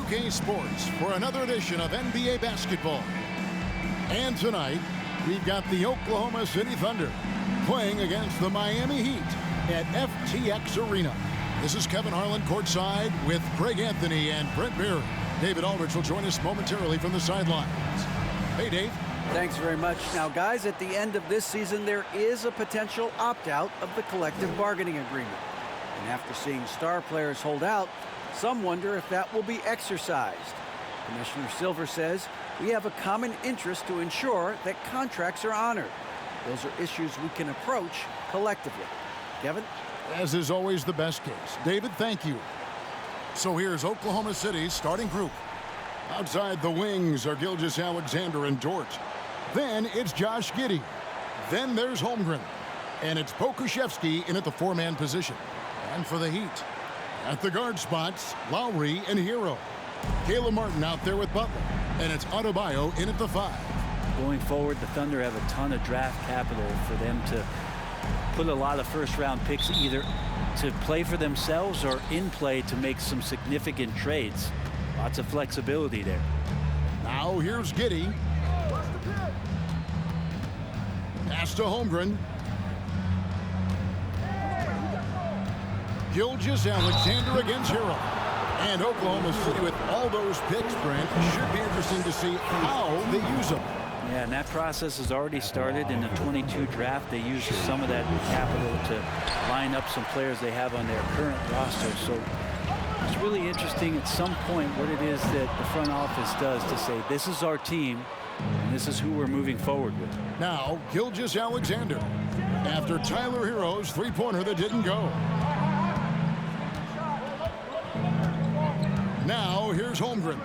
2K Sports for another edition of NBA basketball. And tonight, we've got the Oklahoma City Thunder playing against the Miami Heat at FTX Arena. This is Kevin Harlan courtside with Greg Anthony and Brent Barry. David Aldridge will join us momentarily from the sidelines. Hey, Dave. Thanks very much. Now, guys, at the end of this season, there is a potential opt-out of the collective bargaining agreement. And after seeing star players hold out, some wonder if that will be exercised. Commissioner Silver says we have a common interest to ensure that contracts are honored. Those are issues we can approach collectively. Kevin? As is always the best case. David, thank you. So here's Oklahoma City's starting group. Outside the wings are Gilgeous-Alexander and Dort. Then it's Josh Giddey. Then there's Holmgren. And it's Pokusevski in at the four-man position. And for the Heat, at the guard spots, Lowry and Hero. Caleb Martin out there with Butler. And it's Adebayo in at the 5. Going forward, the Thunder have a ton of draft capital for them to put a lot of first-round picks either to play for themselves or in play to make some significant trades. Lots of flexibility there. Now here's Giddey. Pass to Holmgren. Gilgeous-Alexander against Hero. And Oklahoma City with all those picks, Brent, should be interesting to see how they use them. Yeah, and that process has already started in the 22 draft. They used some of that capital to line up some players they have on their current roster. So it's really interesting at some point what it is that the front office does to say, this is our team, and this is who we're moving forward with. Now, Gilgeous-Alexander, after Tyler Hero's three-pointer that didn't go. Now, here's Holmgren.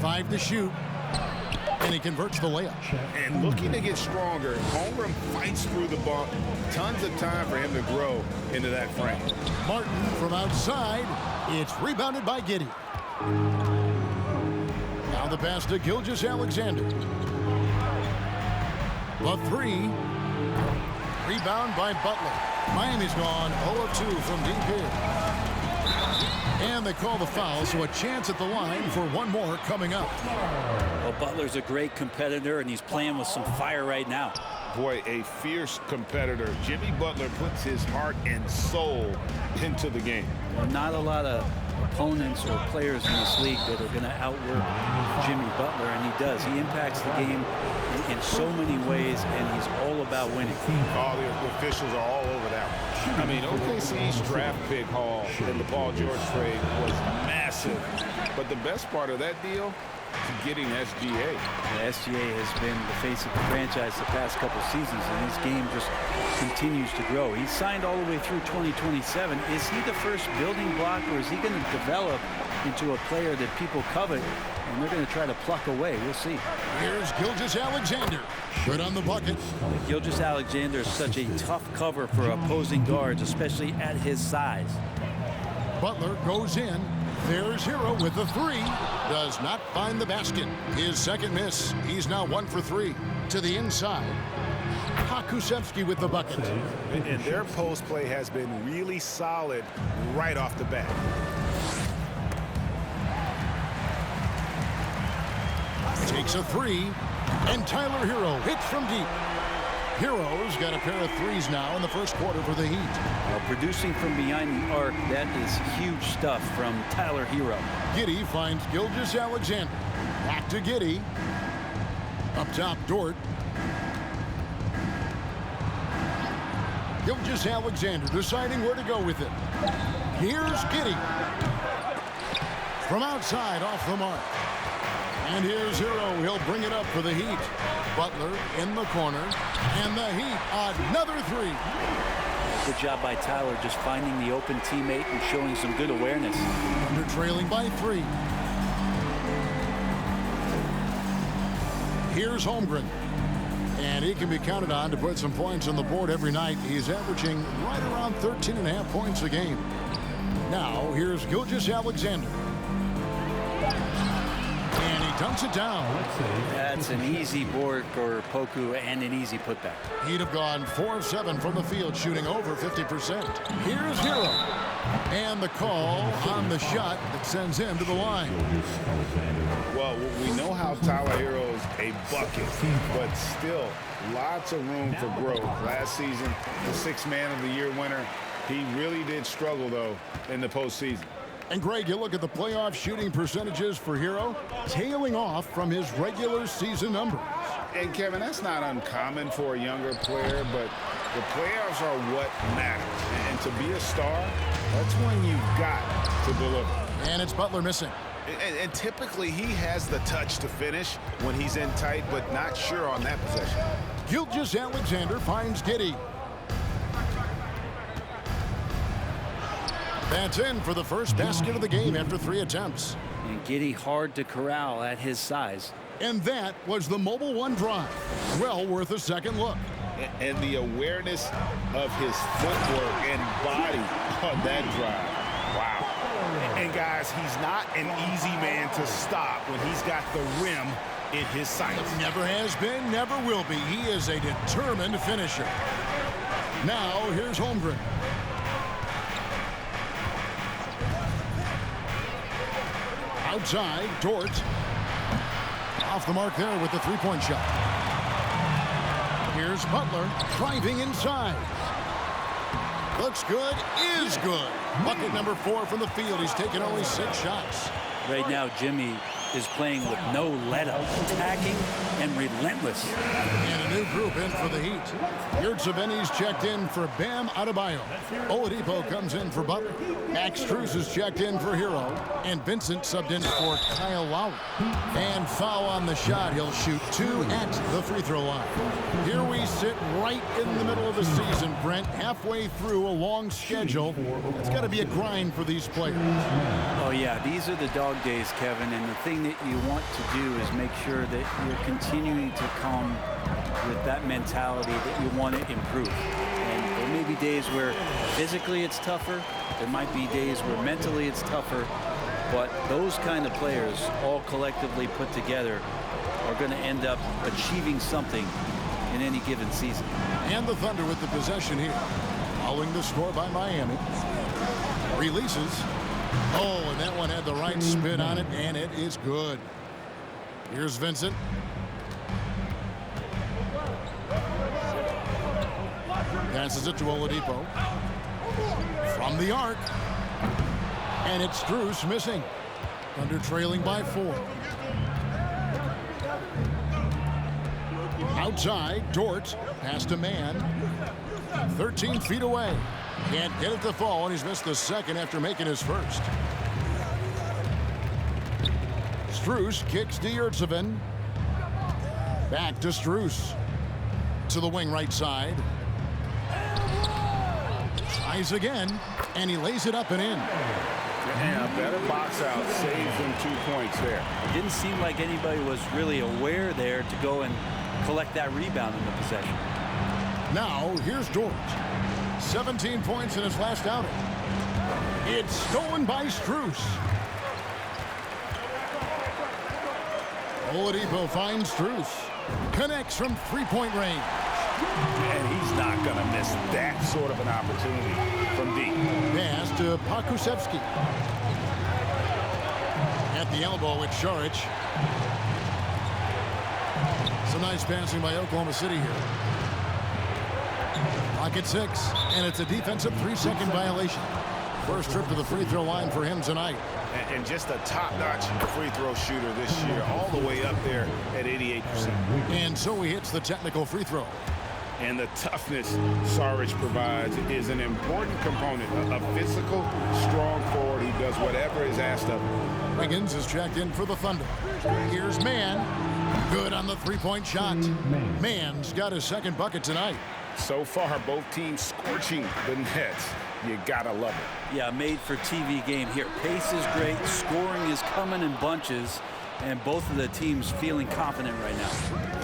5 to shoot. And he converts the layup. And looking to get stronger, Holmgren fights through the bump. Tons of time for him to grow into that frame. Martin from outside. It's rebounded by Giddey. Now the pass to Gilgeous-Alexander. The 3. Rebound by Butler. Miami's gone 0 of 2 from deep here. And they call the foul, so a chance at the line for one more coming up. Well, Butler's a great competitor, and he's playing with some fire right now. Boy, a fierce competitor. Jimmy Butler puts his heart and soul into the game. Not a lot of opponents or players in this league that are going to outwork Jimmy Butler, and he does. He impacts the game in so many ways, and he's all about winning. All the officials are all over that one. I mean, OKC's draft pick haul in the Paul George trade was massive. But the best part of that deal is getting SGA. The SGA has been the face of the franchise the past couple seasons, and his game just continues to grow. He's signed all the way through 2027. Is he the first building block, or is he going to develop into a player that people covet and they're going to try to pluck away? We'll see. Here's Gilgeous-Alexander. Good on the bucket. Gilgeous-Alexander is such a tough cover for opposing guards, especially at his size. Butler goes in. There's Hero with the 3. Does not find the basket. His second miss. He's now 1 for 3. To the inside. Pokusevski with the bucket. And their post play has been really solid right off the bat. Takes a 3. And Tyler Hero hits from deep. Hero's got a pair of 3s now in the first quarter for the Heat. Well, producing from behind the arc, that is huge stuff from Tyler Hero. Giddey finds Gilgeous-Alexander. Back to Giddey. Up top, Dort. Gilgeous-Alexander deciding where to go with it. Here's Giddey. From outside, off the mark. And here's Hero. He'll bring it up for the Heat. Butler in the corner. And the Heat, another 3. Good job by Tyler just finding the open teammate and showing some good awareness. Thunder trailing by 3. Here's Holmgren. And he can be counted on to put some points on the board every night. He's averaging right around 13.5 points a game. Now, here's Gilgeous-Alexander. And he dunks it down. That's an easy board for Poku and an easy putback. He'd have gone 4 of 7 from the field, shooting over 50%. Here's Hero. And the call on the shot that sends him to the line. Well, we know how Tyler Hero's a bucket, but still lots of room for growth. Last season, the 6th Man of the Year winner. He really did struggle, though, in the postseason. And, Greg, you look at the playoff shooting percentages for Hero, tailing off from his regular season numbers. And, Kevin, that's not uncommon for a younger player, but the playoffs are what matters. And to be a star, that's when you've got to deliver. And it's Butler missing. And typically he has the touch to finish when he's in tight, but not sure on that possession. Gilgeous-Alexander finds Giddey. That's in for the first basket of the game after 3 attempts. And Giddey hard to corral at his size. And that was the Mobile One drive. Well worth a second look. And the awareness of his footwork and body on that drive. Wow. And guys, he's not an easy man to stop when he's got the rim in his sights. Never has been, never will be. He is a determined finisher. Now, here's Holmgren. Outside, Dort. Off the mark there with the three-point shot. Here's Butler driving inside. Looks good, is good. Bucket number 4 from the field. He's taken only 6 shots. Right now, Jimmy is playing with no let-up, attacking and relentless. And a new group in for the Heat. Yurtseven's checked in for Bam Adebayo. Oladipo comes in for Butler. Max Strus is checked in for Hero. And Vincent subbed in for Kyle Lowry. And foul on the shot. He'll shoot 2 at the free throw line. Here we sit right in the middle of the season, Brent. Halfway through a long schedule. It's got to be a grind for these players. Oh, yeah. These are the dog days, Kevin. And the thing that you want to do is make sure that you're continuing to come with that mentality that you want to improve. And there may be days where physically it's tougher. There might be days where mentally it's tougher. But those kind of players, all collectively put together, are going to end up achieving something in any given season. And the Thunder with the possession here. Following the score by Miami. Releases. Oh, and that one had the right spin on it, and it is good. Here's Vincent. Passes it to Oladipo. From the arc. And it's Strus missing. Thunder trailing by 4. Outside, Dort. Pass to Man. 13 feet away. Can't get it to fall, and he's missed the second after making his first. Strus kicks to Yurtseven. Back to Strus. To the wing right side. Tries again, and he lays it up and in. And a better box out saves them 2 points there. It didn't seem like anybody was really aware there to go and collect that rebound in the possession. Now, here's Dort. 17 points in his last outing. It's stolen by Strus. Oladipo finds Strus. Connects from three-point range. And he's not going to miss that sort of an opportunity from deep. Pass to Pokusevski. At the elbow with Šarić. Some nice passing by Oklahoma City here. Clock at 6, and it's a defensive 3-second violation. First trip to the free throw line for him tonight. And just a top-notch free throw shooter this year, all the way up there at 88%. And so he hits the technical free throw. And the toughness Šarić provides is an important component. A physical, strong forward who does whatever is asked of him. Wiggins is checked in for the Thunder. Here's Man. Good on the three-point shot. Man's got his second bucket tonight. So far, both teams scorching the Nets. You gotta love it. Yeah, made for TV game here. Pace is great. Scoring is coming in bunches. And both of the teams feeling confident right now.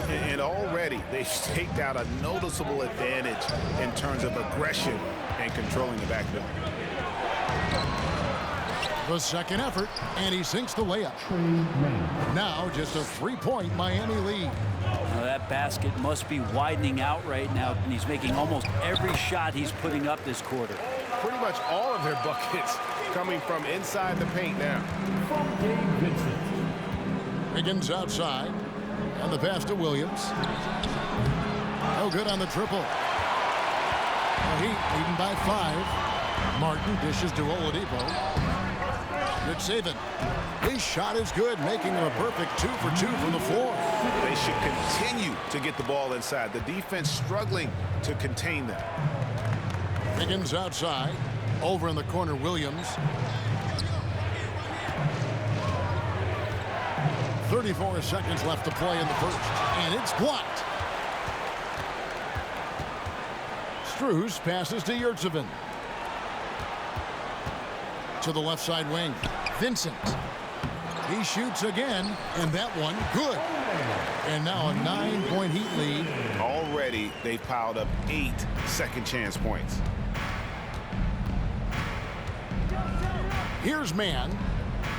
And already they've staked out a noticeable advantage in terms of aggression and controlling the backfield. The second effort, and he sinks the layup. Now just a 3-point Miami lead. Now that basket must be widening out right now, and he's making almost every shot he's putting up this quarter. Pretty much all of their buckets coming from inside the paint now. Higgins outside, and the pass to Williams. No good on the triple. The Heat leading by 5. Martin dishes to Oladipo. Good saving. His shot is good, making him a perfect 2 for 2 from the floor. They should continue to get the ball inside. The defense struggling to contain them. Higgins outside. Over in the corner, Williams. 34 seconds left to play in the first, and it's blocked. Strus passes to Yurtseven. To the left side wing. Vincent. He shoots again, and that one good. And now a 9-point Heat lead. Already, they've piled up 8 second chance points. Here's Mann.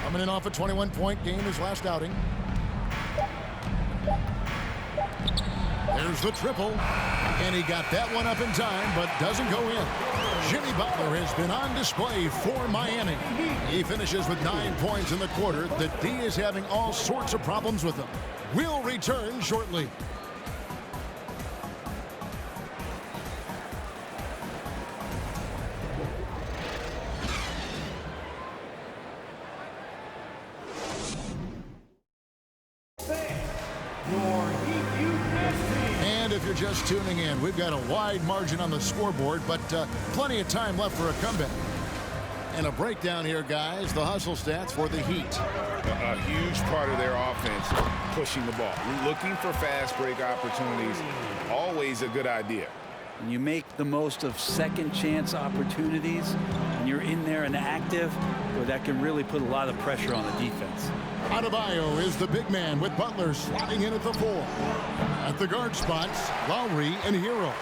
Coming in off a 21-point game his last outing. There's the triple. And he got that one up in time, but doesn't go in. Jimmy Butler has been on display for Miami. He finishes with 9 points in the quarter. The D is having all sorts of problems with him. We'll return shortly. If you're just tuning in, we've got a wide margin on the scoreboard, but plenty of time left for a comeback. And a breakdown here, guys. The hustle stats for the Heat. A huge part of their offense, pushing the ball. Looking for fast break opportunities, always a good idea. When you make the most of second chance opportunities, and you're in there and active, well, that can really put a lot of pressure on the defense. Adebayo is the big man with Butler sliding in at the 4. At the guard spots, Lowry and Hero.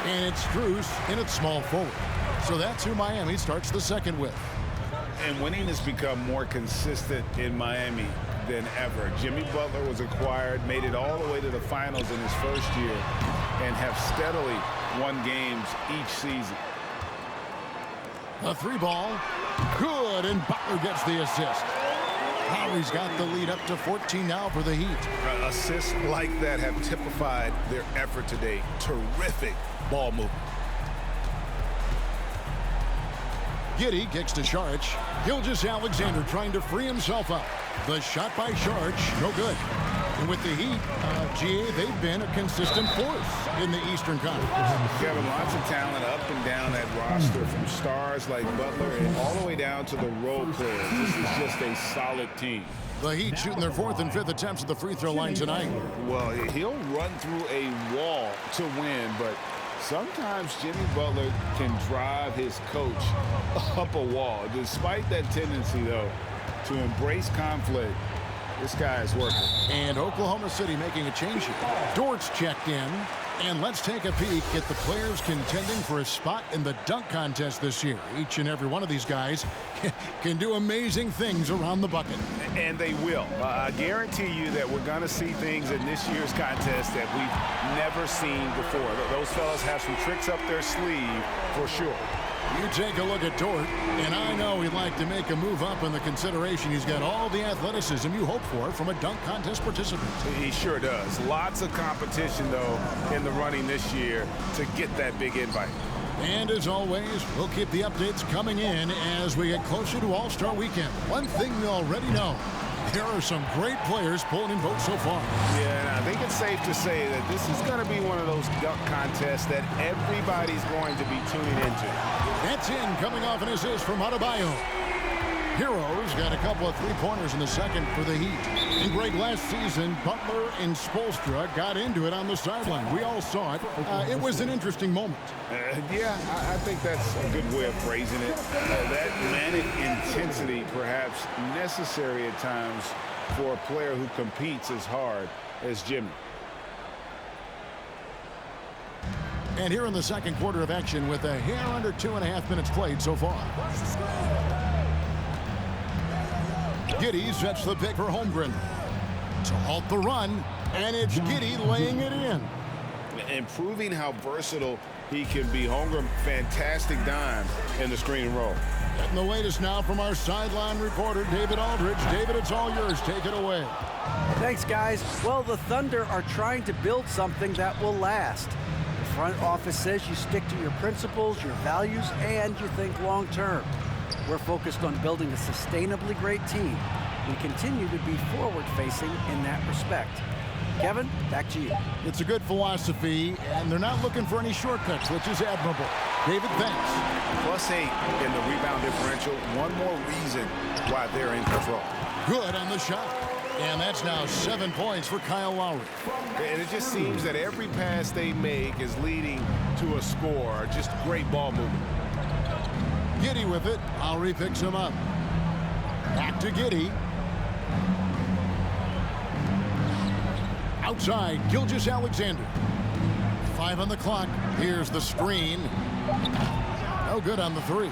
And it's Strus in at small forward. So that's who Miami starts the second with. And winning has become more consistent in Miami than ever. Jimmy Butler was acquired, made it all the way to the finals in his first year, and have steadily won games each season. A 3-ball. Good, and Butler gets the assist. Lowry's got the lead up to 14 now for the Heat. Assists like that have typified their effort today. Terrific ball movement. Giddey kicks to Saric. Gilgeous-Alexander trying to free himself up. The shot by Saric, no good. And with the Heat, GA, they've been a consistent force in the Eastern Conference. Kevin, lots of talent up and down that roster, from stars like Butler and all the way down to the role players. This is just a solid team. The Heat shooting their 4th and 5th attempts at the free throw line tonight. Well, he'll run through a wall to win, but sometimes Jimmy Butler can drive his coach up a wall. Despite that tendency, though, to embrace conflict, this guy is working. And Oklahoma City making a change here. Dort's checked in. And let's take a peek at the players contending for a spot in the dunk contest this year. Each and every one of these guys can do amazing things around the bucket. And they will. I guarantee you that we're going to see things in this year's contest that we've never seen before. Those fellas have some tricks up their sleeve for sure. You take a look at Dort, and I know he'd like to make a move up in the consideration. He's got all the athleticism you hope for from a dunk contest participant. He sure does. Lots of competition, though, in the running this year to get that big invite. And as always, we'll keep the updates coming in as we get closer to All-Star Weekend. One thing we already know, there are some great players pulling in votes so far. Yeah, and I think it's safe to say that this is going to be one of those dunk contests that everybody's going to be tuning into. That's in, coming off an assist from Adebayo. Heroes got a couple of three-pointers in the second for the Heat. And Greg, last season, Butler and Spoelstra got into it on the sideline. We all saw it. It was an interesting moment. Yeah, I think that's a good way of phrasing it. That manic intensity perhaps necessary at times for a player who competes as hard as Jimmy. And here in the second quarter of action with a hair under 2.5 minutes played so far. Giddy sets the pick for Holmgren to halt the run, and it's Giddy laying it in. And proving how versatile he can be. Holmgren, fantastic dime in the screen and roll. And the latest now from our sideline reporter, David Aldridge. David, it's all yours. Take it away. Thanks, guys. Well, the Thunder are trying to build something that will last. The front office says you stick to your principles, your values, and you think long term. We're focused on building a sustainably great team. We continue to be forward-facing in that respect. Kevin, back to you. It's a good philosophy, and they're not looking for any shortcuts, which is admirable. David, thanks. +8 in the rebound differential. One more reason why they're in control. Good on the shot. And that's now 7 points for Kyle Lowry. And it just seems that every pass they make is leading to a score. Just great ball movement. Giddy with it. Lowry picks him up. Back to Giddy. Outside, Gilgeous-Alexander. 5 on the clock. Here's the screen. No good on the 3.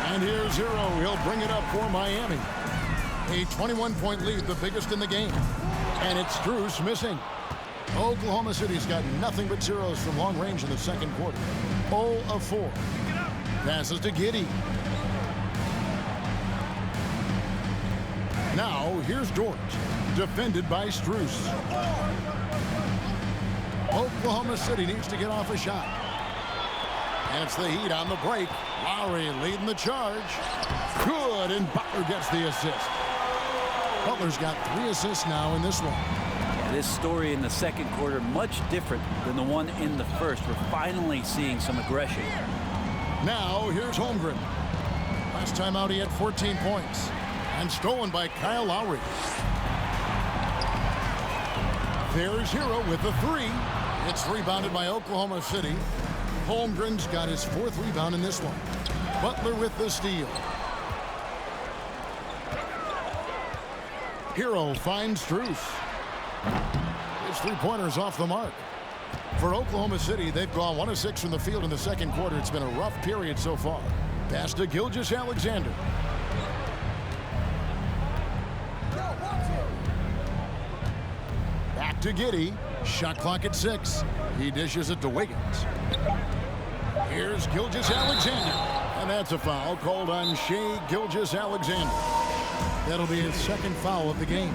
And here's Hero. He'll bring it up for Miami. A 21-point lead, the biggest in the game. And it's Strus missing. Oklahoma City's got nothing but zeros from long range in the second quarter. 0 of 4. Passes to Giddy. Now, here's Dort. Defended by Strus. Oklahoma City needs to get off a shot. And it's the Heat on the break. Lowry leading the charge. Good, and Butler gets the assist. Butler's got 3 assists now in this one. Yeah, this story in the second quarter much different than the one in the first. We're finally seeing some aggression. Now, here's Holmgren. Last time out, he had 14 points. And stolen by Kyle Lowry. There's Hero with the 3. It's rebounded by Oklahoma City. Holmgren's got his 4th rebound in this one. Butler with the steal. Hero finds Strus. His 3-pointer's off the mark. For Oklahoma City, they've gone 1 of 6 from the field in the second quarter. It's been a rough period so far. Pass to Gilgeous-Alexander. Back to Giddy. Shot clock at 6. He dishes it to Wiggins. Here's Gilgeous-Alexander. And that's a foul called on Shai Gilgeous-Alexander. That'll be his 2nd foul of the game.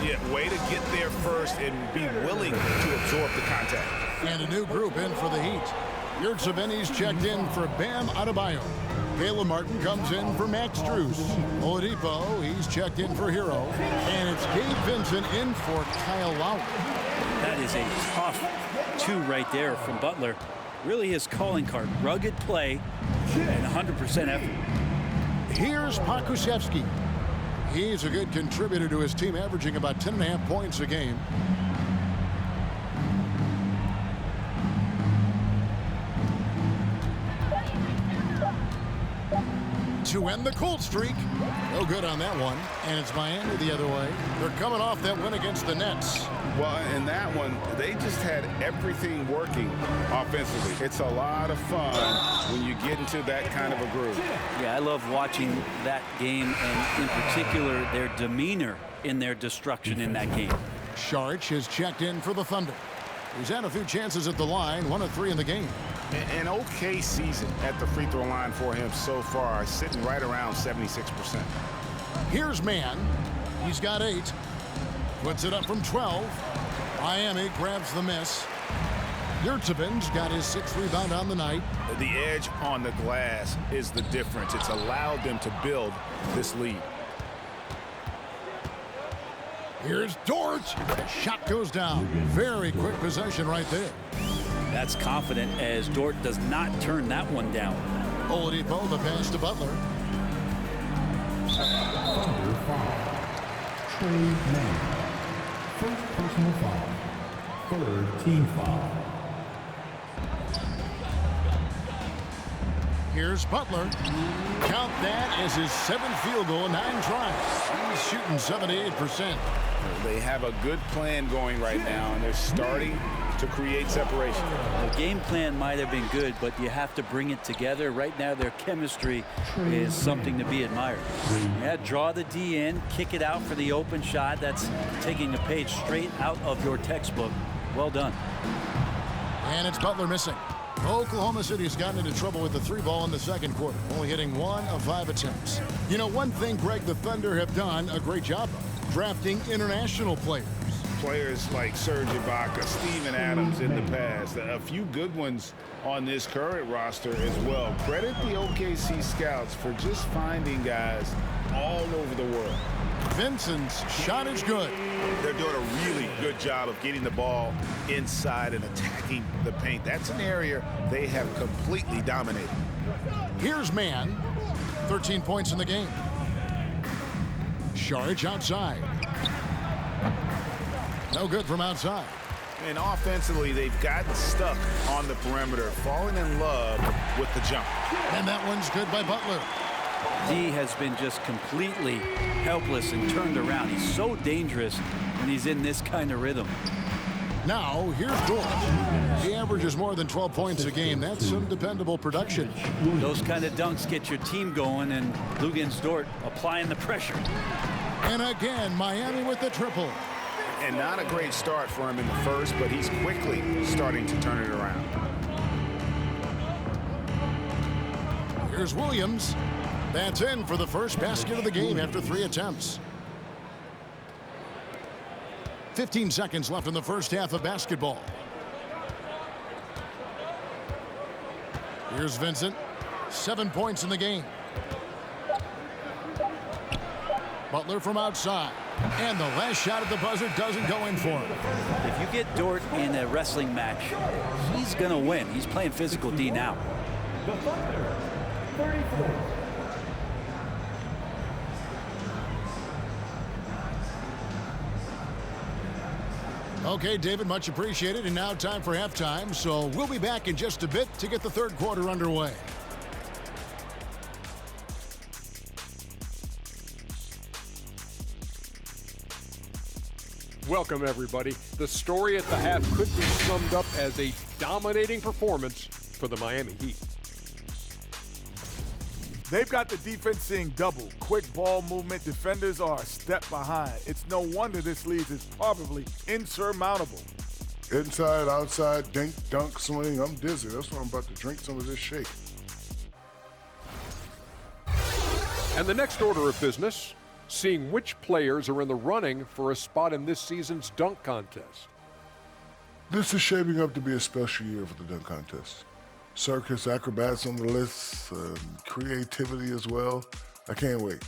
Yeah, way to get there first and be willing to absorb the contact. And a new group in for the Heat. Yurtseven's checked in for Bam Adebayo. Caleb Martin comes in for Max Strus. Oladipo, he's checked in for Hero. And it's Gabe Vincent in for Kyle Lowry. That is a tough 2 right there from Butler. Really his calling card. Rugged play and 100% effort. Here's Pokusevski. He's a good contributor to his team, averaging about 10.5 points a game. To end the cold streak. No good on that one. And it's Miami the other way. They're coming off that win against the Nets. Well, in that one, they just had everything working offensively. It's a lot of fun when you get into that kind of a groove. Yeah, I love watching that game, and in particular, their demeanor in their destruction in that game. Saric has checked in for the Thunder. He's had a few chances at the line, 1 of 3 in the game. An okay season at the free throw line for him so far, sitting right around 76%. Here's Mann. He's got 8. Puts it up from 12. Miami grabs the miss. Yurtseven's got his 6th rebound on the night. The edge on the glass is the difference. It's allowed them to build this lead. Here's Dort. The shot goes down. Very quick possession right there. That's confident, as Dort does not turn that one down. Oladipo, the pass to Butler. Thunder foul. Trey Mann. First personal foul. 3rd team foul. Here's Butler. Count that as his 7th field goal in 9 tries. He's shooting 78%. They have a good plan going right now, and they're starting to create separation. The game plan might have been good, but you have to bring it together. Right now, their chemistry is something to be admired. Yeah, draw the D in, kick it out for the open shot. That's taking a page straight out of your textbook. Well done. And it's Butler missing. Oklahoma City has gotten into trouble with the 3-ball in the second quarter, only hitting 1 of 5 attempts. You know, one thing Greg the Thunder have done a great job of, drafting international players. Players like Serge Ibaka, Steven Adams in the past, a few good ones on this current roster as well. Credit the OKC scouts for just finding guys all over the world. Vincent's shot is good. They're doing a really good job of getting the ball inside and attacking the paint. That's an area they have completely dominated. Here's Mann, 13 points in the game. Saric outside. No good from outside. And offensively, they've gotten stuck on the perimeter, falling in love with the jump. And that one's good by Butler. D has been just completely helpless and turned around. He's so dangerous when he's in this kind of rhythm. Now, here's Dort. He averages more than 12 points a game. That's some dependable production. Those kind of dunks get your team going, and Luguentz Dort applying the pressure. And again, Miami with the triple. And not a great start for him in the first, but he's quickly starting to turn it around. Here's Williams. That's in for the first basket of the game after 3 attempts. 15 seconds left in the first half of basketball. Here's Vincent. 7 points in the game. Butler from outside. And the last shot at the buzzer doesn't go in for him. If you get Dort in a wrestling match, he's going to win. He's playing physical D now. The Thunder, 34. Okay, David, much appreciated. And now time for halftime. So we'll be back in just a bit to get the third quarter underway. Welcome, everybody. The story at the half could be summed up as a dominating performance for the Miami Heat. They've got the defense seeing double. Quick ball movement. Defenders are a step behind. It's no wonder this lead is probably insurmountable. Inside, outside, dink, dunk, swing. I'm dizzy. That's why I'm about to drink some of this shake. And the next order of business, seeing which players are in the running for a spot in this season's dunk contest. This is shaping up to be a special year for the dunk contest. Circus acrobats on the list, creativity as well. I can't wait.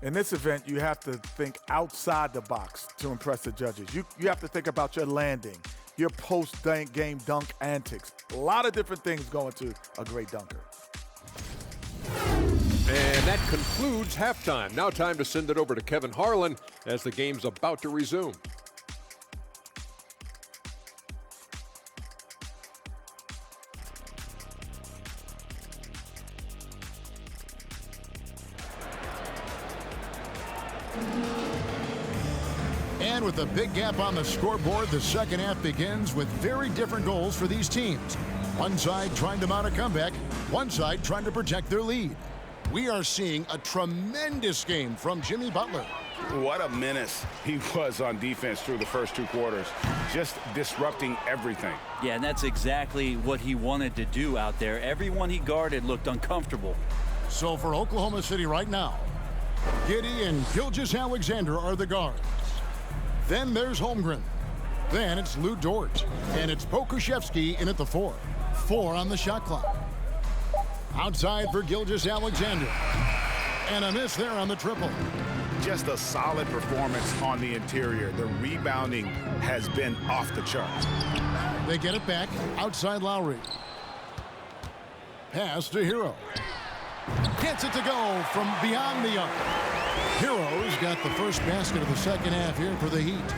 In this event, you have to think outside the box to impress the judges. You have to think about your landing, your post-game dunk antics. A lot of different things go into a great dunker. And that concludes halftime. Now time to send it over to Kevin Harlan as the game's about to resume. And with a big gap on the scoreboard, the second half begins with very different goals for these teams. One side trying to mount a comeback, one side trying to protect their lead. We are seeing a tremendous game from Jimmy Butler. What a menace he was on defense through the first 2 quarters, just disrupting everything. Yeah, and that's exactly what he wanted to do out there. Everyone he guarded looked uncomfortable. So for Oklahoma City right now, Giddey and Gilgeous-Alexander are the guards. Then there's Holmgren. Then it's Lou Dort. And it's Pokusevski in at the 4. 4 on the shot clock. Outside for Gilgeous-Alexander. And a miss there on the triple. Just a solid performance on the interior. The rebounding has been off the charts. They get it back. Outside Lowry. Pass to Hero. Gets it to go from beyond the arc. Hero's got the first basket of the second half here for the Heat.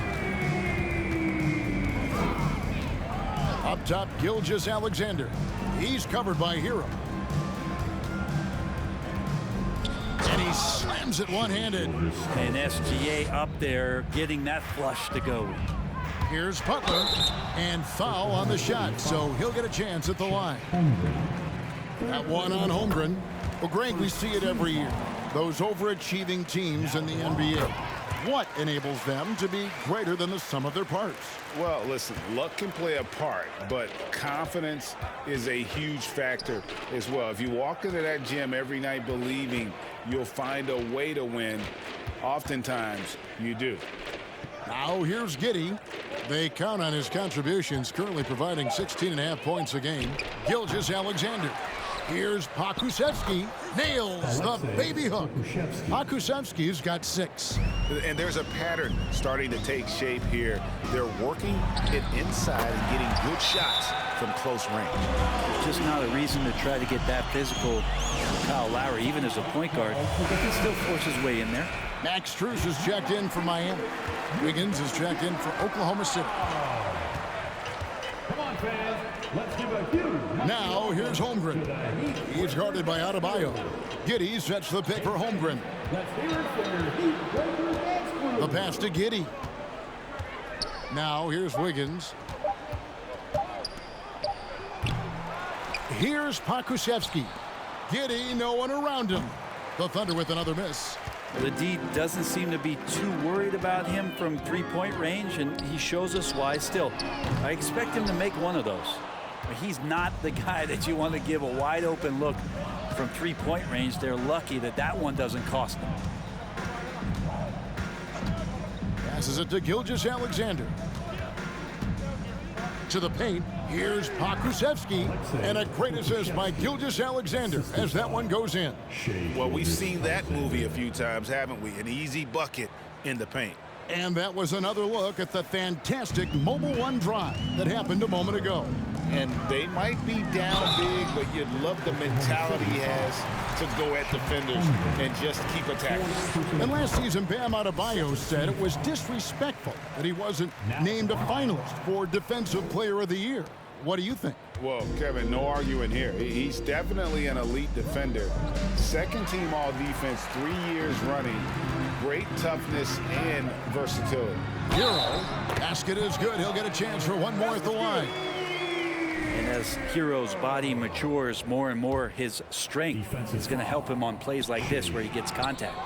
Up top, Gilgeous-Alexander. He's covered by Hero. And he slams it one-handed. And SGA up there getting that flush to go. Here's Butler, and foul on the shot, so he'll get a chance at the line. That one on Holmgren. Well, Greg, we see it every year. Those overachieving teams in the NBA. What enables them to be greater than the sum of their parts? Well, listen, luck can play a part, but confidence is a huge factor as well. If you walk into that gym every night believing you'll find a way to win, oftentimes you do. Now here's Giddey. They count on his contributions, currently providing 16.5 points a game. Gilgeous-Alexander. Here's Pokusevski. Nails the baby hook. Pokusevski's got 6. And there's a pattern starting to take shape here. They're working it inside and getting good shots from close range. There's just not a reason to try to get that physical. Kyle Lowry, even as a point guard, he can still force his way in there. Max Strus has checked in for Miami. Wiggins has checked in for Oklahoma City. Come on, fans. Let's give a huge... Now, here's Holmgren. He's guarded by Adebayo. Giddey sets the pick for Holmgren. The pass to Giddey. Now, here's Wiggins. Here's Pokusevski. Giddey, no one around him. The Thunder with another miss. The D doesn't seem to be too worried about him from three-point range, and he shows us why still. I expect him to make one of those. He's not the guy that you want to give a wide-open look from three-point range. They're lucky that that one doesn't cost them. Passes it to Gilgeous-Alexander. To the paint. Here's Pokusevski, and a great assist by Gilgeous-Alexander as that one goes in. Well, we've seen that movie a few times, haven't we? An easy bucket in the paint. And that was another look at the fantastic Mobile One drive that happened a moment ago. And they might be down big, but you'd love the mentality he has to go at defenders and just keep attacking. And last season, Bam Adebayo said it was disrespectful that he wasn't named a finalist for Defensive Player of the Year. What do you think? Well, Kevin, no arguing here. He's definitely an elite defender. Second team all defense, 3 years running. Great toughness and versatility. Hero, basket is good. He'll get a chance for one more at the line. And as Hero's body matures more and more, his strength is going to help him on plays like this where he gets contact.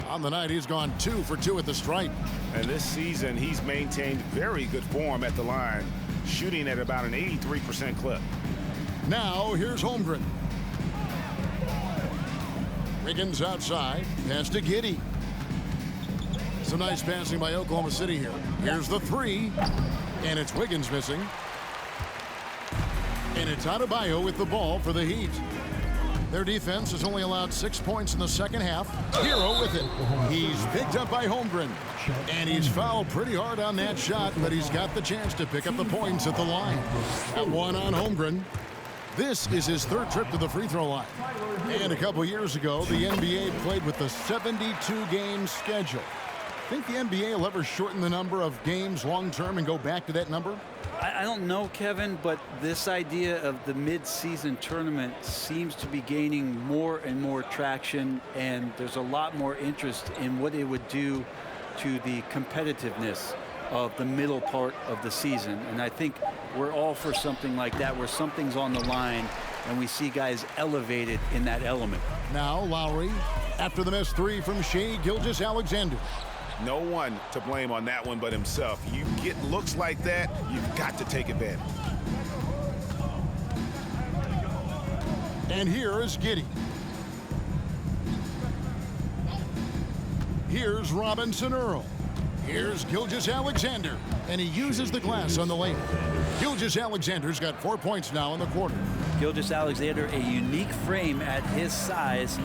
On the night, he's gone 2 for 2 at the stripe. And this season, he's maintained very good form at the line, shooting at about an 83% clip. Now, here's Holmgren. Wiggins outside. Pass to Giddey. Some nice passing by Oklahoma City here. Here's the 3. And it's Wiggins missing. And it's Adebayo with the ball for the Heat. Their defense has only allowed 6 points in the second half. Hero with it. He's picked up by Holmgren. And he's fouled pretty hard on that shot, but he's got the chance to pick up the points at the line. That one on Holmgren. This is his 3rd trip to the free throw line. And a couple years ago, the NBA played with the 72-game schedule. Think the NBA will ever shorten the number of games long-term and go back to that number? I don't know, Kevin, but this idea of the mid-season tournament seems to be gaining more and more traction, and there's a lot more interest in what it would do to the competitiveness of the middle part of the season. And I think we're all for something like that, where something's on the line and we see guys elevated in that element. Now Lowry, after the missed 3 from Shai Gilgeous-Alexander. No one to blame on that one but himself. You get looks like that, you've got to take advantage. And here is Giddey. Here's Robinson Earl. Here's Gilgeous-Alexander. And he uses the glass on the lane. Gilgeous-Alexander's got 4 points now in the quarter. Gilgeous-Alexander, a unique frame at his size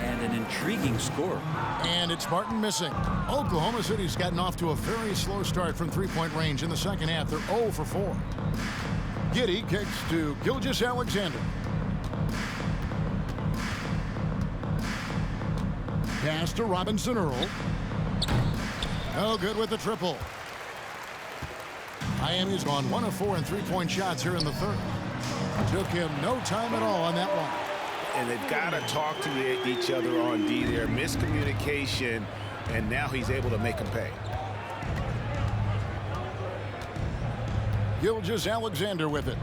and an intriguing scorer. And it's Martin missing. Oklahoma City's gotten off to a very slow start from three-point range in the second half. They're 0 for 4. Giddey kicks to Gilgeous-Alexander. Pass to Robinson Earl. No good with the triple. Miami's gone 1 of 4 in three-point shots here in the third. Took him no time at all on that one. And they've got to talk to each other on D there. Miscommunication, and now he's able to make them pay. Gilgeous-Alexander with it.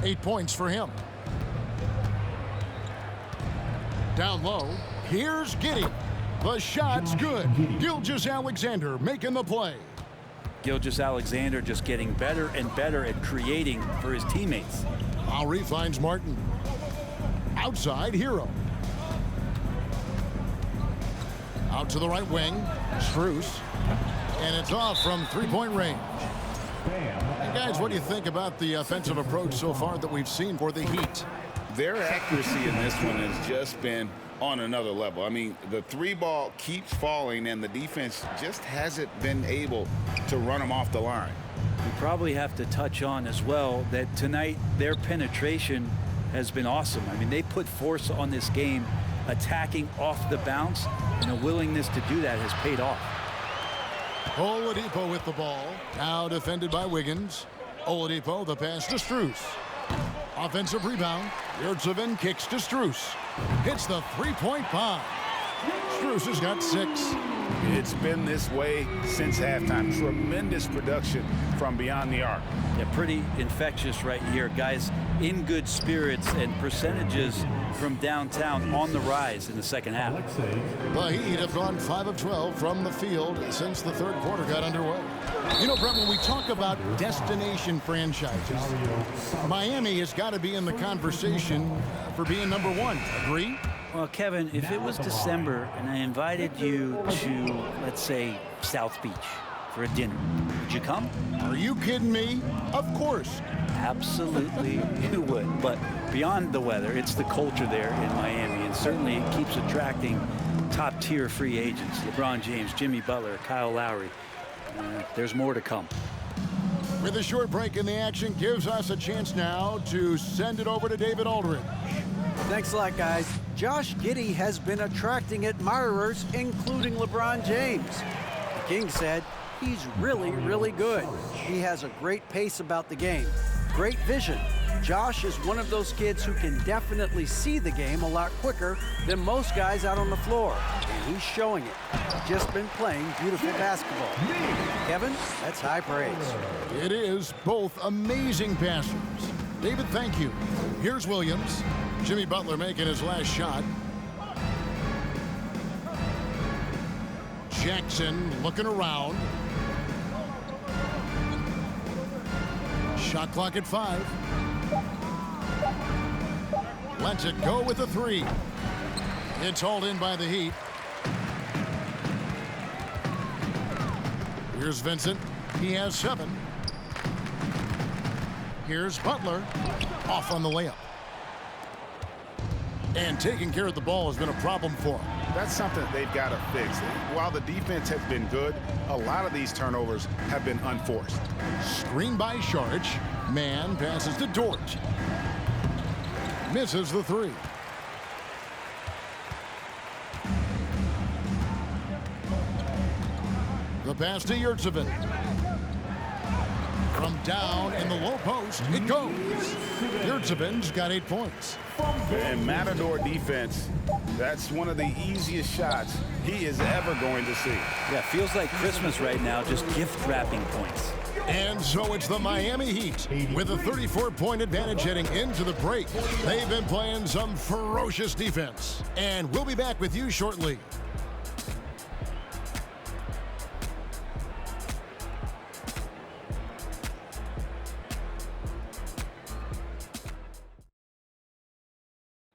8 points for him. Down low, here's Giddey. The shot's good. Gilgeous-Alexander making the play. Gilgeous-Alexander just getting better and better at creating for his teammates. Lowry finds Martin. Outside, Hero. Out to the right wing, Strus. And it's off from three-point range. And guys, what do you think about the offensive approach so far that we've seen for the Heat? Their accuracy in this one has just been on another level. I mean, the three ball keeps falling, and the defense just hasn't been able to run them off the line. We probably have to touch on as well that tonight their penetration has been awesome. I mean, they put force on this game, attacking off the bounce, and a willingness to do that has paid off. Oladipo with the ball. Now defended by Wiggins. Oladipo, the pass to Strus. Offensive rebound. Yurtseven kicks to Strus. Hits the three-point bomb. Strus has got 6. It's been this way since halftime. Tremendous production from beyond the arc. Yeah, pretty infectious right here. Guys in good spirits, and percentages from downtown on the rise in the second half. The Heat have gone 5 of 12 from the field since the third quarter got underway. You know, Brett, when we talk about destination franchises, Miami has got to be in the conversation for being number 1. Agree? Well, Kevin, if it was December and I invited you to, let's say, South Beach for a dinner, would you come? Are you kidding me? Of course. Absolutely you would. But beyond the weather, it's the culture there in Miami, and certainly it keeps attracting top-tier free agents. LeBron James, Jimmy Butler, Kyle Lowry. There's more to come. With a short break in the action, gives us a chance now to send it over to David Aldridge. Thanks a lot, guys. Josh Giddey has been attracting admirers, including LeBron James. The King said he's really, really good. He has a great pace about the game, great vision. Josh is one of those kids who can definitely see the game a lot quicker than most guys out on the floor, and he's showing it. Just been playing beautiful basketball. Kevin, that's high praise. It is. Both amazing passers. David, thank you. Here's Williams. Jimmy Butler making his last shot. Jackson looking around. Shot clock at 5. Lets it go with a 3. It's hauled in by the Heat. Here's Vincent. He has 7. Here's Butler. Off on the layup. And taking care of the ball has been a problem for him. That's something they've got to fix. While the defense has been good, a lot of these turnovers have been unforced. Screen by Saric. Man passes to Dort. Misses the 3. The pass to Yurtseven. From down in the low post, it goes. Yurtseven's got 8 points. And Matador defense, that's one of the easiest shots he is ever going to see. Yeah, feels like Christmas right now, just gift wrapping points. And so it's the Miami Heat with a 34-point advantage heading into the break. They've been playing some ferocious defense. And we'll be back with you shortly.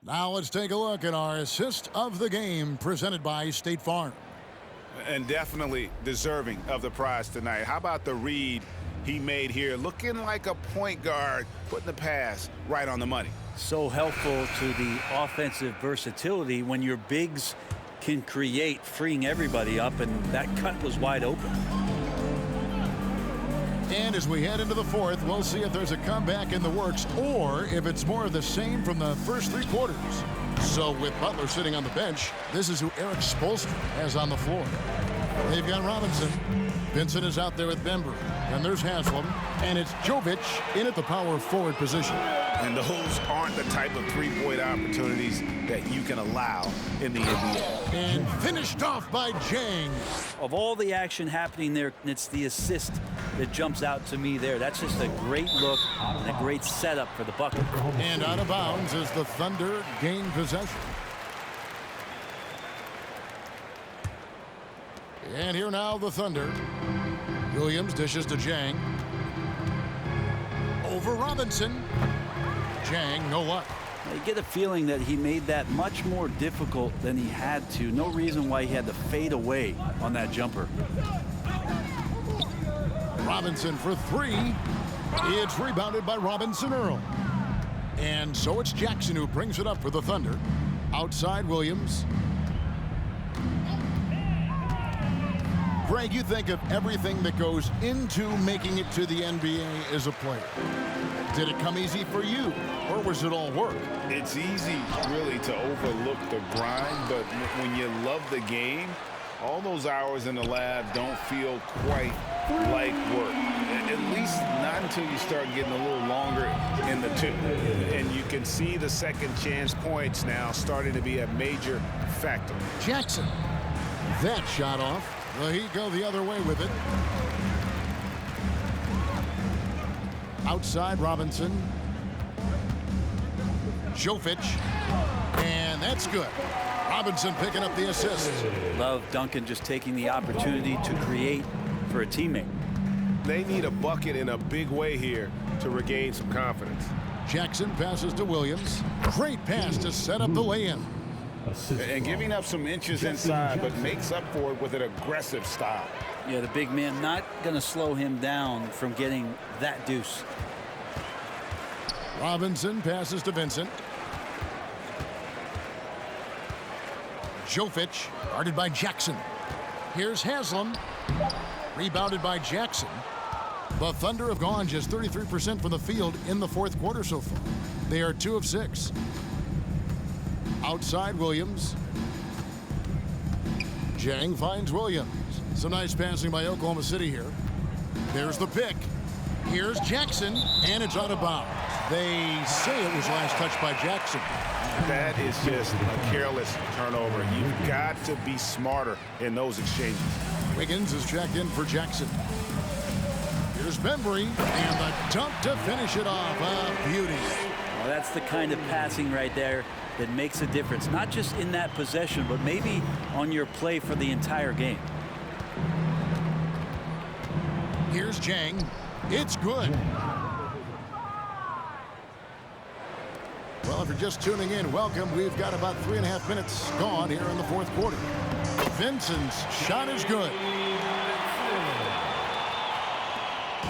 Now let's take a look at our assist of the game presented by State Farm. And definitely deserving of the prize tonight. How about the read he made here? Looking like a point guard, putting the pass right on the money. So helpful to the offensive versatility when your bigs can create, freeing everybody up, and that cut was wide open. And as we head into the fourth, we'll see if there's a comeback in the works or if it's more of the same from the first 3 quarters. So with Butler sitting on the bench, this is who Eric Spoelstra has on the floor. They've got Robinson. Vincent is out there with Bembry. And there's Haslam. And it's Jovic in at the power forward position. And those aren't the type of three-point opportunities that you can allow in the NBA. And finished off by Jang. Of all the action happening there, it's the assist that jumps out to me there. That's just a great look and a great setup for the bucket. And out of bounds as the Thunder gain possession. And here now the Thunder. Williams dishes to Jang. Over Robinson. Jang, no luck. You get a feeling that he made that much more difficult than he had to. No reason why he had to fade away on that jumper. Robinson for three. It's rebounded by Robinson Earl. And so it's Jackson who brings it up for the Thunder. Outside Williams. Greg, you think of everything that goes into making it to the NBA as a player. Did it come easy for you, or was it all work? It's easy, really, to overlook the grind, but when you love the game, all those hours in the lab don't feel quite like work. At least not until you start getting a little longer in the tooth. And you can see the second chance points now starting to be a major factor. Jackson. That shot off. Well, he'd go the other way with it. Outside Robinson. Jovic. And that's good. Robinson picking up the assist. Love Duncan just taking the opportunity to create for a teammate. They need a bucket in a big way here to regain some confidence. Jackson passes to Williams. Great pass to set up the lay-in. And giving up some inches inside, but makes up for it with an aggressive style. Yeah, the big man not going to slow him down from getting that deuce. Robinson passes to Vincent. Jovic, guarded by Jackson. Here's Haslam. Rebounded by Jackson. The Thunder have gone just 33% from the field in the fourth quarter so far. They are 2 of 6. Outside Williams. Jang finds Williams. Some nice passing by Oklahoma City here. There's the pick. Here's Jackson, and it's out of bounds. They say it was last touched by Jackson. That is just a careless turnover. You've got to be smarter in those exchanges. Wiggins is checked in for Jackson. Here's Bembry, and the dunk to finish it off. A beauty. Well, that's the kind of passing right there that makes a difference, not just in that possession, but maybe on your play for the entire game. Here's Jang. It's good. Well, if you're just tuning in, welcome. We've got about 3.5 minutes gone here in the fourth quarter. Vincent's shot is good.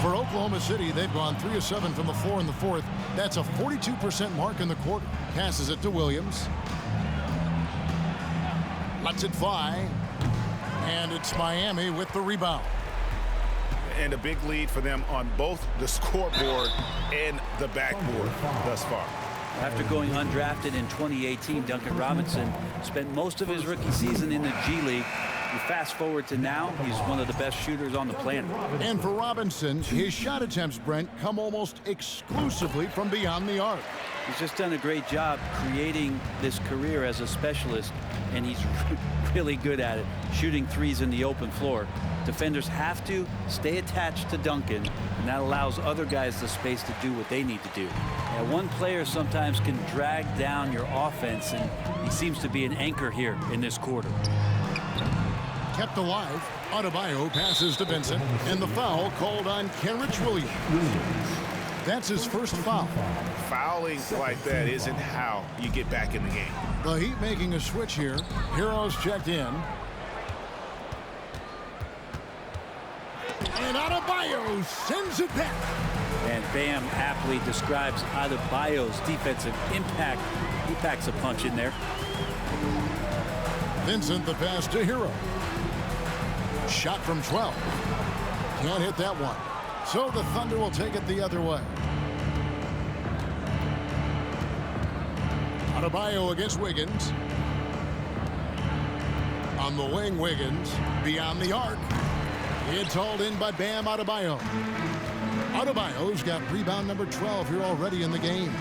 For Oklahoma City, they've gone 3 of 7 from the floor in the fourth. That's a 42% mark in the quarter. Passes it to Williams. Lets it fly. And it's Miami with the rebound. And a big lead for them on both the scoreboard and the backboard thus far. After going undrafted in 2018, Duncan Robinson spent most of his rookie season in the G League. You fast forward to now, he's one of the best shooters on the planet. And for Robinson, his shot attempts, Brent, come almost exclusively from beyond the arc. He's just done a great job creating this career as a specialist, and he's really good at it, shooting threes in the open floor. Defenders have to stay attached to Duncan, and that allows other guys the space to do what they need to do. Now, one player sometimes can drag down your offense, and he seems to be an anchor here in this quarter. Kept alive. Adebayo passes to Vincent, and the foul called on Kenrich Williams. That's his first foul. Fouling like that isn't how you get back in the game. The Heat making a switch here. Heroes checked in. And Adebayo sends it back. And Bam aptly describes Adebayo's defensive impact. He packs a punch in there. Vincent the pass to Hero. Shot from 12. Can't hit that one. So the Thunder will take it the other way. Adebayo against Wiggins. On the wing, Wiggins. Beyond the arc. It's hauled in by Bam Adebayo. Adebayo's got rebound number 12 here already in the game.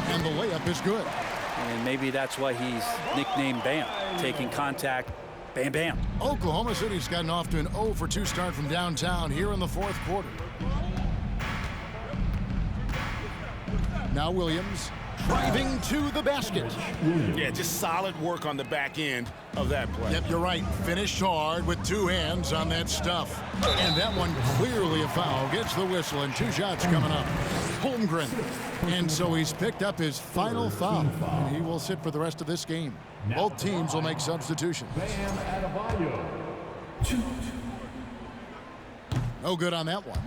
And the layup is good. And maybe that's why he's nicknamed Bam. Taking contact, bam, bam. Oklahoma City's gotten off to an 0 for 2 start from downtown here in the fourth quarter. Now Williams driving to the basket. Yeah, just solid work on the back end of that play. Yep, you're right. Finished hard with 2 hands on that stuff. And that one clearly a foul. Gets the whistle and 2 shots coming up. Holmgren. And so he's picked up his final foul. And he will sit for the rest of this game. Both teams will make substitutions. No good on that one.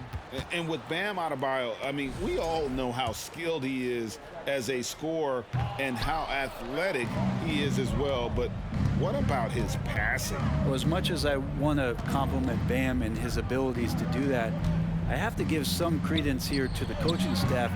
And with Bam Adebayo, I mean, we all know how skilled he is as a scorer and how athletic he is as well. But what about his passing? Well, as much as I want to compliment Bam and his abilities to do that, I have to give some credence here to the coaching staff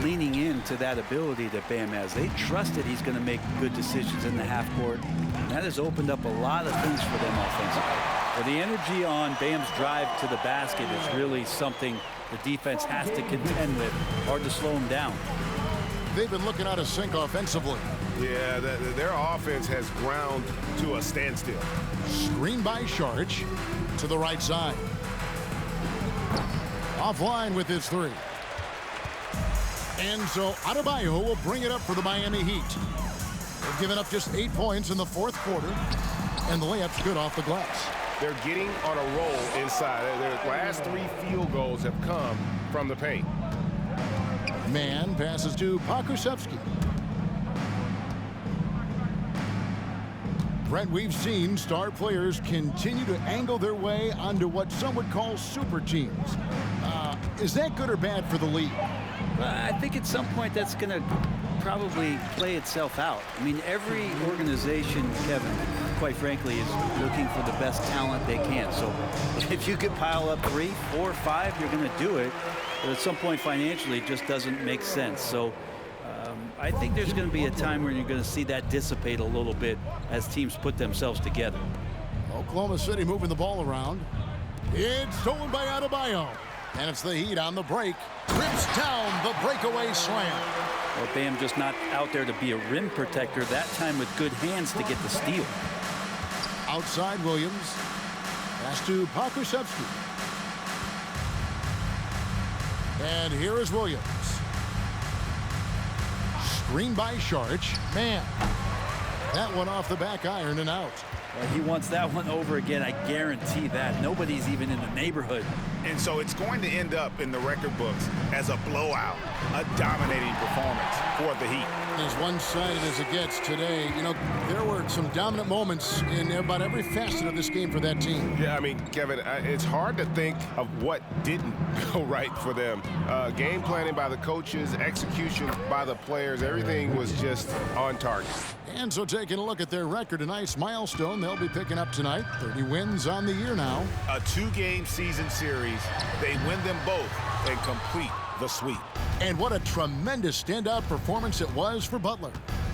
leaning into that ability that Bam has. They trust that he's going to make good decisions in the half court. And that has opened up a lot of things for them offensively. Well, the energy on Bam's drive to the basket is really something the defense has to contend with. Hard to slow him down. They've been looking out of sync offensively. Yeah, their offense has ground to a standstill. Screen by Sharch to the right side. Offline with his 3. And so Adebayo will bring it up for the Miami Heat. They've given up just 8 points in the fourth quarter, and the layup's good off the glass. They're getting on a roll inside. Their last 3 field goals have come from the paint. Man passes to Pokusevski. Brent, we've seen star players continue to angle their way onto what some would call super teams. Is that good or bad for the league? I think at some point that's going to probably play itself out. I mean, every organization, Kevin, quite frankly, is looking for the best talent they can. So if you could pile up 3, 4, 5, you're going to do it. But at some point financially, it just doesn't make sense. So I think there's going to be a time where you're going to see that dissipate a little bit as teams put themselves together. Oklahoma City moving the ball around. It's stolen by Adebayo. And it's the Heat on the break. Rips down the breakaway slam. Well, Bam just not out there to be a rim protector, that time with good hands to get the steal. Outside Williams. Pass to Pokusevski. And here is Williams. Screen by Sharch. Man, that one off the back iron and out. Well, he wants that one over again, I guarantee that. Nobody's even in the neighborhood. And so it's going to end up in the record books as a blowout, a dominating performance for the Heat. As one-sided as it gets today, you know, there were some dominant moments in about every facet of this game for that team. Yeah, I mean, Kevin, it's hard to think of what didn't go right for them. Game planning by the coaches, execution by the players, everything was just on target. And so taking a look at their record, a nice milestone they'll be picking up tonight. 30 wins on the year now. A 2-game season series. They win them both and complete the sweep. And what a tremendous standout performance it was for Butler.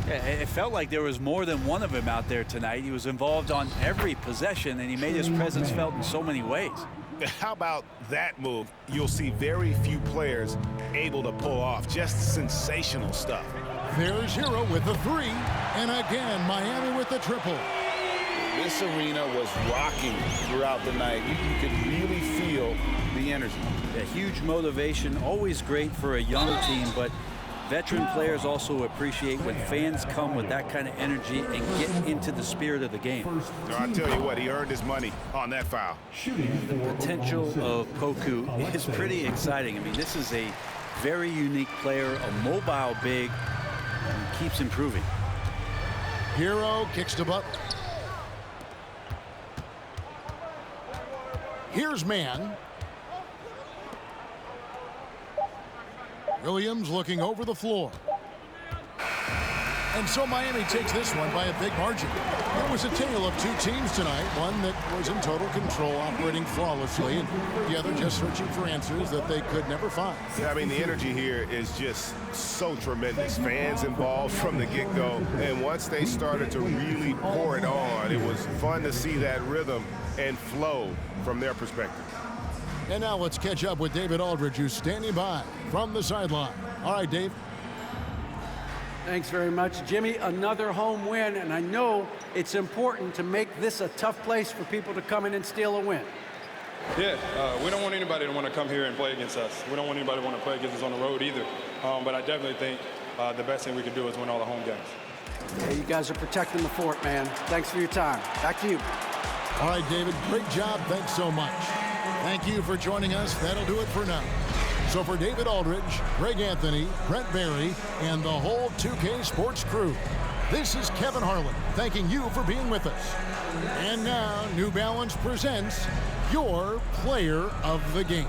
Yeah, it felt like there was more than one of him out there tonight. He was involved on every possession, and he made his presence felt in so many ways. How about that move? You'll see very few players able to pull off just sensational stuff. There's Hero with the 3, and again Miami with the triple. This arena was rocking throughout the night. You could really feel the energy. A huge motivation, always great for a young team, but veteran players also appreciate when fans come with that kind of energy and get into the spirit of the game. I'll tell you what, he earned his money on that foul. The potential of Poku is pretty exciting. I mean, this is a very unique player, a mobile big, and keeps improving. Hero kicks to Butler. Here's Man. Williams looking over the floor. And so Miami takes this one by a big margin. It was a tale of two teams tonight, one that was in total control, operating flawlessly, and the other just searching for answers that they could never find. Yeah, I mean, the energy here is just so tremendous. Fans involved from the get-go, and once they started to really pour it on, it was fun to see that rhythm and flow from their perspective. And now let's catch up with David Aldridge, who's standing by from the sideline. All right, Dave. Thanks very much, Jimmy. Another home win, and I know it's important to make this a tough place for people to come in and steal a win. Yeah, we don't want anybody to want to come here and play against us. We don't want anybody to want to play against us on the road either. But I definitely think the best thing we can do is win all the home games. Yeah, you guys are protecting the fort, man. Thanks for your time. Back to you. All right, David, great job. Thanks so much. Thank you for joining us. That'll do it for now. So for David Aldridge, Greg Anthony, Brent Barry, and the whole 2K Sports crew, this is Kevin Harlan thanking you for being with us. And now, New Balance presents your Player of the Game.